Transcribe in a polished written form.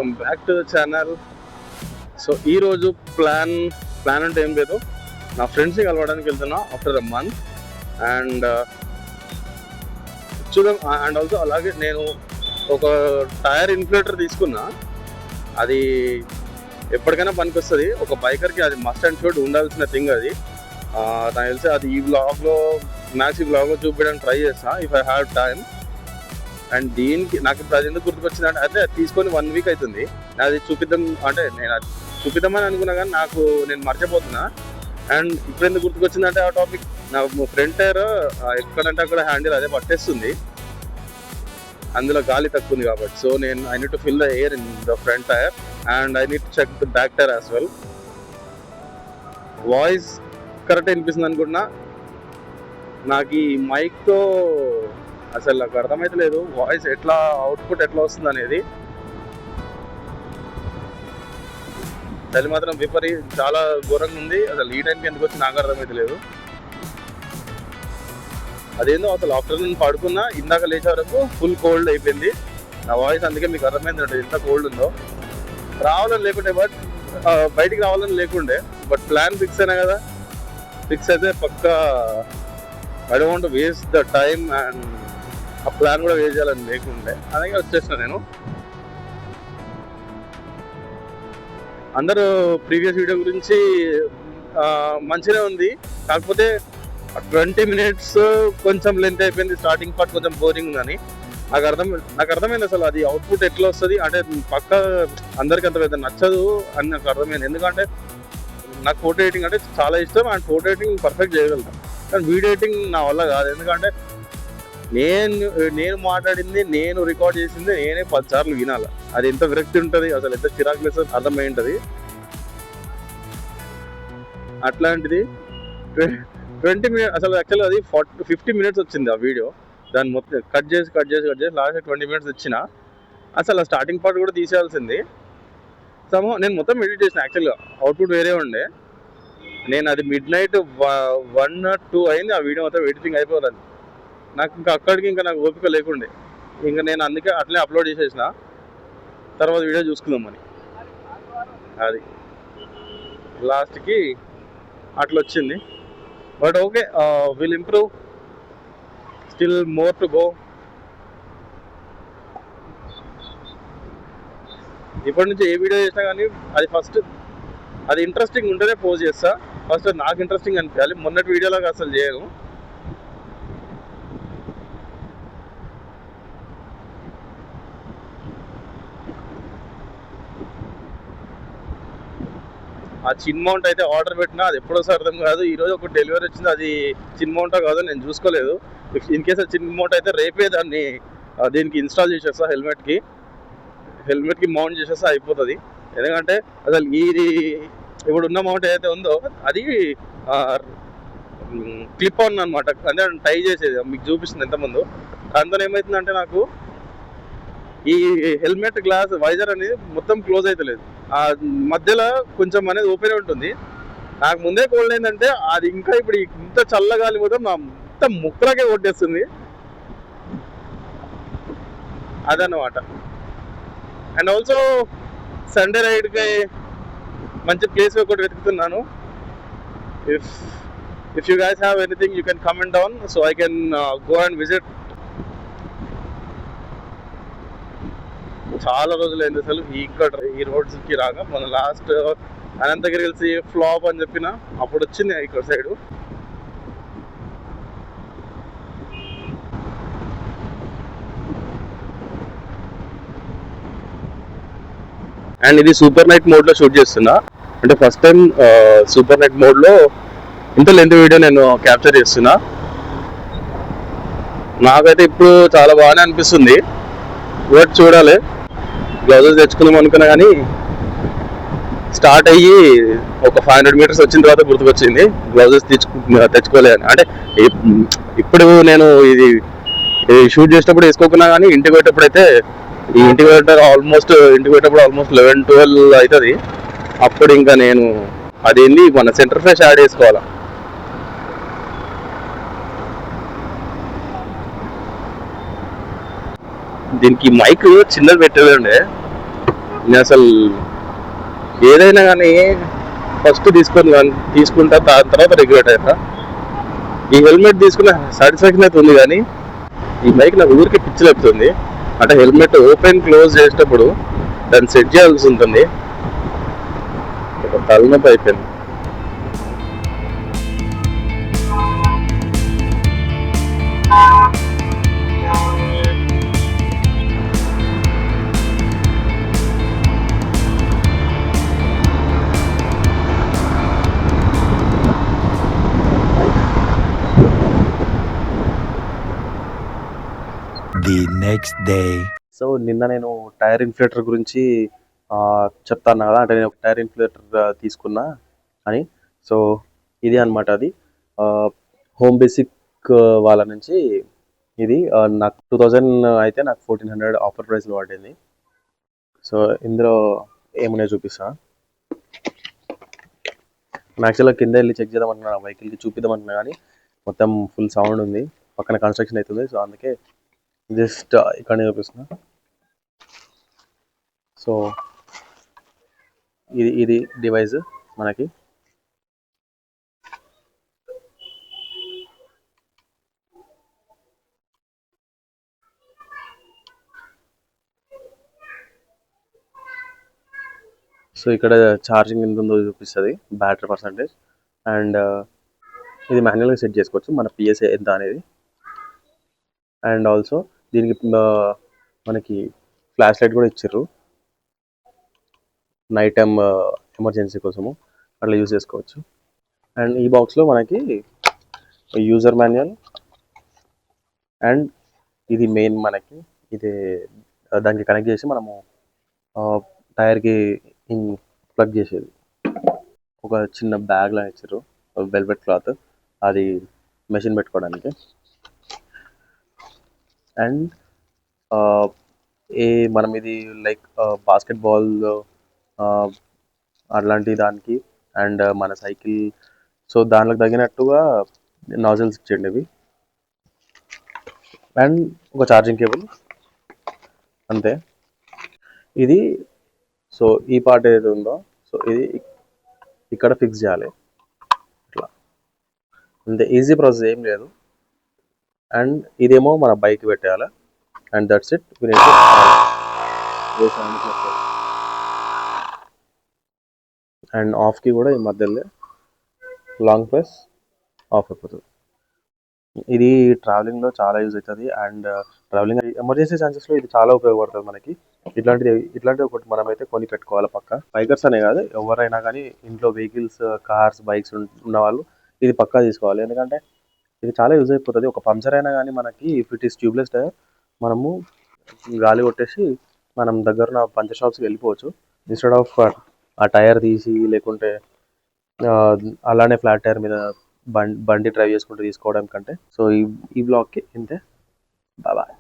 Welcome back to the channel. So ఈరోజు plan అంటే ఏం లేదు, నా ఫ్రెండ్స్ని కలవడానికి వెళ్తున్నా ఆఫ్టర్ అ మంత్. అండ్ చూద్దాం. అండ్ ఆల్సో అలాగే నేను ఒక టైర్ ఇన్ఫ్లేటర్ తీసుకున్నా. అది ఎప్పటికైనా పనికి వస్తుంది. ఒక బైకర్కి అది మస్ట్ అండ్ షుడ్ ఉండాల్సిన థింగ్. అది నాకు తెలిసి అది ఈ బ్లాగ్లో చూపించడానికి ట్రై చేస్తా if I have time. And దీనికి నాకు ఇప్పుడు అది ఎందుకు గుర్తుకొచ్చిందంటే, అయితే అది తీసుకొని 1 వీక్ అవుతుంది. అది చూపిద్దాం అంటే నేను అది చూపిద్దామని అనుకున్నా కానీ నేను మర్చిపోతున్నా. అండ్ ఇప్పుడు ఎందుకు గుర్తుకొచ్చిందంటే ఆ టాపిక్, నా ఫ్రంట్ టైర్ ఎక్కడంటే అక్కడ హ్యాండిల్ అదే పట్టేస్తుంది, అందులో గాలి తక్కువ ఉంది కాబట్టి. So I need to fill the air in the front tire and I need to check the back tire as well. Voice correct వినిపిస్తుంది అనుకుంటున్నా. నాకు ఈ మైక్తో అసలు నాకు అర్థమైతే లేదు వాయిస్ ఎట్లా అవుట్పుట్ ఎట్లా వస్తుంది అనేది. చలి మాత్రం చాలా ఘోరంగా ఉంది. అసలు ఈ టైంకి ఎందుకు వచ్చి నాకు అర్థమైతే లేదు. అదేందో అసలు ఆఫ్టర్నూన్ పడుకున్నా, ఇందాక లేచే వరకు ఫుల్ కోల్డ్ అయిపోయింది నా వాయిస్. అందుకే మీకు అర్థమైంది ఎంత కోల్డ్ ఉందో. రావాలని లేకుండే, బయటికి రావాలని లేకుండే, బట్ ప్లాన్ ఫిక్స్ అయినా కదా. ఫిక్స్ అయితే పక్కా I don't want to waste the time and ఆ ప్లాన్ కూడా వేస్ట్ చేయాలని లేకుండే, అలాగే వచ్చేసిన నేను. అందరూ ప్రీవియస్ వీడియో గురించి మంచిగా ఉంది, కాకపోతే 20 minutes కొంచెం లెంత్ అయిపోయింది. స్టార్టింగ్ పార్ట్ కొంచెం బోరింగ్ ఉందని నాకు అర్థమైంది. అసలు అది అవుట్పుట్ ఎట్లా వస్తుంది అంటే పక్క అందరికీ అంత పెద్ద నచ్చదు అని నాకు అర్థమైంది. ఎందుకంటే నాకు ఫోటో ఎడిటింగ్ అంటే చాలా ఇష్టం అండ్ ఫోటో ఎడిటింగ్ పర్ఫెక్ట్ చేయగలుగుతాను, కానీ వీడియో ఎడిటింగ్ నా వల్ల కాదు. ఎందుకంటే నేను మాట్లాడింది, నేను రికార్డ్ చేసింది నేనే 10 సార్లు వినాలి. అది ఎంత విరక్తి ఉంటుంది, అసలు ఎంత చిరాకు లేదు అర్థమై ఉంటుంది. అట్లాంటిది 20 minutes, అసలు యాక్చువల్గా అది 50 minutes వచ్చింది ఆ వీడియో. దాన్ని మొత్తం కట్ చేసి లాస్ట్ 20 minutes ఇచ్చిన. అసలు ఆ స్టార్టింగ్ పార్ట్ కూడా తీసేయాల్సింది. నేను మొత్తం ఎడిట్ చేసిన. యాక్చువల్గా అవుట్పుట్ వేరే ఉండే. నేను అది midnight 1 or 2 అయింది ఆ వీడియో మొత్తం ఎడిటింగ్ అయిపోవాలి. నాకు అక్కడికి నాకు ఓపిక లేకుండే, నేను అందుకే అట్లే అప్లోడ్ చేసేసిన. తర్వాత వీడియో చూసుకుందామని అది లాస్ట్కి అట్లా వచ్చింది. But okay, will improve, still more to go. ఇప్పటి నుంచి ఏ వీడియో చేసినా కానీ అది ఇంట్రెస్టింగ్ ఉంటేనే పోస్ట్ చేస్తా. ఫస్ట్ నాకు ఇంట్రెస్టింగ్ అనిపించాలి. మొన్నటి వీడియోలాగా అసలు చేయను. ఆ చిన్ మౌంట్ అయితే ఆర్డర్ పెట్టినా, అది ఎప్పుడో అర్థం కాదు. ఈరోజు ఒక డెలివరీ వచ్చింది, అది చిన్ మౌంటా కాదో నేను చూసుకోలేదు. ఇన్ కేస్ చిన్ మౌంట్ అయితే రేపే దీనికి ఇన్స్టాల్ చేసేస్తా. హెల్మెట్కి మౌంట్ చేసేస్తా, అయిపోతుంది. ఎందుకంటే అసలు ఇది ఇప్పుడు ఉన్న మౌంట్ ఏదైతే ఉందో అది క్లిప్ ఆన్ అనమాట, అంటే టై చేసేది. మీకు చూపిస్తుంది ఎంతమంది. దాంతో ఏమవుతుందంటే నాకు ఈ హెల్మెట్ గ్లాస్ వైజర్ అనేది మొత్తం క్లోజ్ అవుతలేదు, ఆ మధ్యలో కొంచెం అనేది ఓపెన్ ఉంటుంది. నాకు ముందే కోల్డ్ ఏంటంటే అది ఇంకా ఇప్పుడు ఇంత చల్లగాలి మొత్తం మొత్తం ముక్కలకే కొట్టేస్తుంది అదన్నమాట. అండ్ ఆల్సో సండే రైడ్కి మంచి ప్లేస్ ఒకటి వెతుకుతున్నాను. If you guys have anything you can comment down so I can go and visit. చాలా రోజులైంది అసలు ఈ రోడ్స్కి రాగా. మన లాస్ట్ అనంతగిరి కలిసి ఫ్లాప్ అని చెప్పిన అప్పుడు వచ్చింది ఇక్కడ సైడు. అండ్ ఇది సూపర్ నైట్ మోడ్లో షూట్ చేస్తున్నా. అంటే ఫస్ట్ టైం సూపర్ నైట్ మోడ్లో ఇంత లెంత్ వీడియో నేను క్యాప్చర్ చేస్తున్నా. నాకైతే ఇప్పుడు చాలా బాగానే అనిపిస్తుంది. బట్ చూడాలి, గ్లౌజెస్ తెచ్చుకుందాం అనుకున్నా కానీ స్టార్ట్ అయ్యి ఒక 500 meters వచ్చిన తర్వాత గుర్తుకొచ్చింది గ్లౌజెస్ తెచ్చుకోలే అని. అంటే ఇప్పుడు నేను ఇది షూట్ చేసేటప్పుడు వేసుకోకున్నా కానీ ఇంటికి పోయేటప్పుడు అయితే ఇంటికి పోయేటప్పుడు ఆల్మోస్ట్ 11-12 అవుతుంది. అప్పుడు ఇంకా నేను అదేంటి మన సెంటర్ ఫ్రెష్ యాడ్ చేసుకోవాలా. దీనికి మైక్ చిన్నది పెట్టేదండి, నేను అసలు ఏదైనా కానీ ఫస్ట్ తీసుకుంటా, దాని తర్వాత రిగ్రెట్ అవుతా. ఈ హెల్మెట్ తీసుకున్న సాటిస్ఫాక్షన్ అయితే ఉంది, కానీ ఈ బైక్ నాకు ఊరికి పిచ్చి లేపుతుంది. అంటే హెల్మెట్ ఓపెన్ క్లోజ్ చేసేటప్పుడు దాన్ని సెట్ చేయాల్సి ఉంటుంది. ఒక తలనొప్పి అయిపోయింది. The next day. సో నిన్న నేను టైర్ ఇన్ఫ్లేటర్ గురించి చెప్తాను కదా, అంటే నేను ఒక టైర్ ఇన్ఫ్లేటర్ తీసుకున్నా అని. సో ఇది అనమాట, అది హోమ్ బేసిక్ వాళ్ళ నుంచి. ఇది నాకు 2000 అయితే నాకు 1400 ఆఫర్ ప్రైస్లో పడింది. సో ఇందులో ఏమున్నాయో చూపిస్తా. యాక్చువల్గా కింద వెళ్ళి చెక్ చేద్దాం అనుకున్నా, వెహికల్కి చూపిద్దాం అనుకున్నా, కానీ మొత్తం ఫుల్ సౌండ్ ఉంది, పక్కన కన్స్ట్రక్షన్ అవుతుంది. సో అందుకే జస్ట్ ఇక్కడనే చూపిస్తున్నా. సో ఇది డివైస్ మనకి. సో ఇక్కడ ఛార్జింగ్ ఎంత ఉందో చూపిస్తుంది, బ్యాటరీ పర్సంటేజ్. అండ్ ఇది మాన్యువల్గా సెట్ చేసుకోవచ్చు, మన పిఎస్ఏ ఎంత అనేది. అండ్ ఆల్సో దీనికి మనకి ఫ్లాష్ లైట్ కూడా ఇచ్చారు, నైట్ టైం ఎమర్జెన్సీ కోసము అట్లా యూజ్ చేసుకోవచ్చు. అండ్ ఈ బాక్స్లో మనకి యూజర్ మాన్యువల్, అండ్ ఇది మెయిన్ మనకి. ఇది దానికి కనెక్ట్ చేసి మనము టైర్కి ప్లగ్ చేసేది. ఒక చిన్న బ్యాగ్ లా ఇచ్చారు, వెల్వెట్ క్లాత్, అది మెషిన్ పెట్టుకోవడానికి. అండ్ మనం ఇది లైక్ బాస్కెట్బాల్ అట్లాంటి దానికి, అండ్ మన సైకిల్, సో దానికి తగినట్టుగా నాజిల్స్ ఇచ్చేయండి ఇవి. అండ్ ఒక ఛార్జింగ్ కేబుల్, అంతే. ఇది సో ఈ పార్ట్ ఏది ఉందో, సో ఇది ఇక్కడ ఫిక్స్ చేయాలి ఇట్లా, అంతే. ఈజీ ప్రాసెస్, ఏం లేదు. అండ్ ఇదేమో మన బైక్ పెట్టేయాలి, అండ్ దట్స్ ఇట్. అండ్ ఆఫ్కి కూడా ఈ మధ్యలో లాంగ్ ప్రెస్ ఆఫ్ అయిపోతుంది. ఇది ట్రావెలింగ్లో చాలా యూజ్ అవుతుంది. అండ్ ట్రావెలింగ్ ఎమర్జెన్సీ ఛాన్సెస్లో ఇది చాలా ఉపయోగపడుతుంది మనకి. ఇట్లాంటిది ఒకటి మనమైతే కొని పెట్టుకోవాలి పక్క. బైకర్స్ అనే కాదు, ఎవరైనా కానీ ఇంట్లో వెహికల్స్, కార్స్, బైక్స్ ఉన్న వాళ్ళు ఇది పక్కా తీసుకోవాలి. ఎందుకంటే ఇది చాలా యూజ్ అయిపోతుంది. ఒక పంక్చర్ అయినా కానీ మనకి, if it is tubeless tire, మనము గాలి కొట్టేసి మనం దగ్గరున్న పంచర్ షాప్స్కి వెళ్ళిపోవచ్చు, ఇన్స్టెడ్ ఆఫ్ ఆ టైర్ తీసి, లేకుంటే అలానే ఫ్లాట్ టైర్ మీద బండి డ్రైవ్ చేసుకుంటూ తీసుకోవడం కంటే. సో ఈ బ్లాగ్కి ఇంతే. బాయ్.